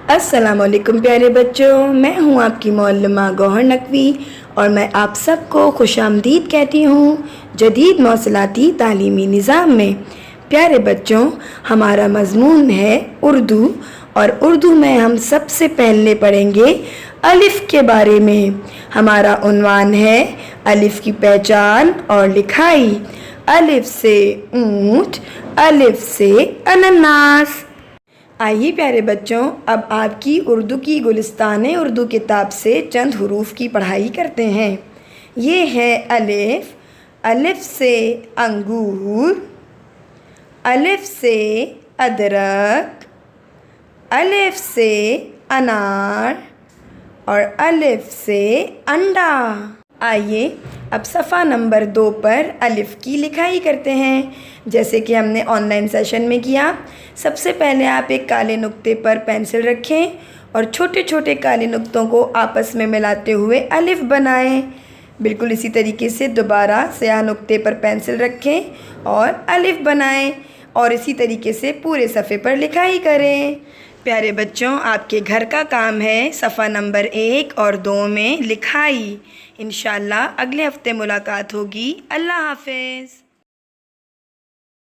السلام علیکم پیارے بچوں، میں ہوں آپ کی معلمہ گوہر نقوی اور میں آپ سب کو خوش آمدید کہتی ہوں جدید مواصلاتی تعلیمی نظام میں۔ پیارے بچوں، ہمارا مضمون ہے اردو، اور اردو میں ہم سب سے پہلے پڑھیں گے الف کے بارے میں۔ ہمارا عنوان ہے الف کی پہچان اور لکھائی۔ الف سے اونٹ، الف سے انناس۔ آئیے پیارے بچوں، اب آپ کی اردو کی گلستان اردو کتاب سے چند حروف کی پڑھائی کرتے ہیں۔ یہ ہے الف۔ الف سے انگور، الف سے ادرک، الف سے انار اور الف سے انڈا۔ آئیے اب صفحہ نمبر 2 پر الف کی لکھائی کرتے ہیں، جیسے کہ ہم نے آن لائن سیشن میں کیا۔ سب سے پہلے آپ ایک کالے نقطے پر پینسل رکھیں اور چھوٹے چھوٹے کالے نقطوں کو آپس میں ملاتے ہوئے الف بنائیں۔ بالکل اسی طریقے سے دوبارہ سیاہ نقطے پر پینسل رکھیں اور الف بنائیں، اور اسی طریقے سے پورے صفحے پر لکھائی کریں۔ پیارے بچوں، آپ کے گھر کا کام ہے صفحہ نمبر 1 اور 2 میں لکھائی۔ انشاءاللہ اگلے ہفتے ملاقات ہوگی۔ اللہ حافظ۔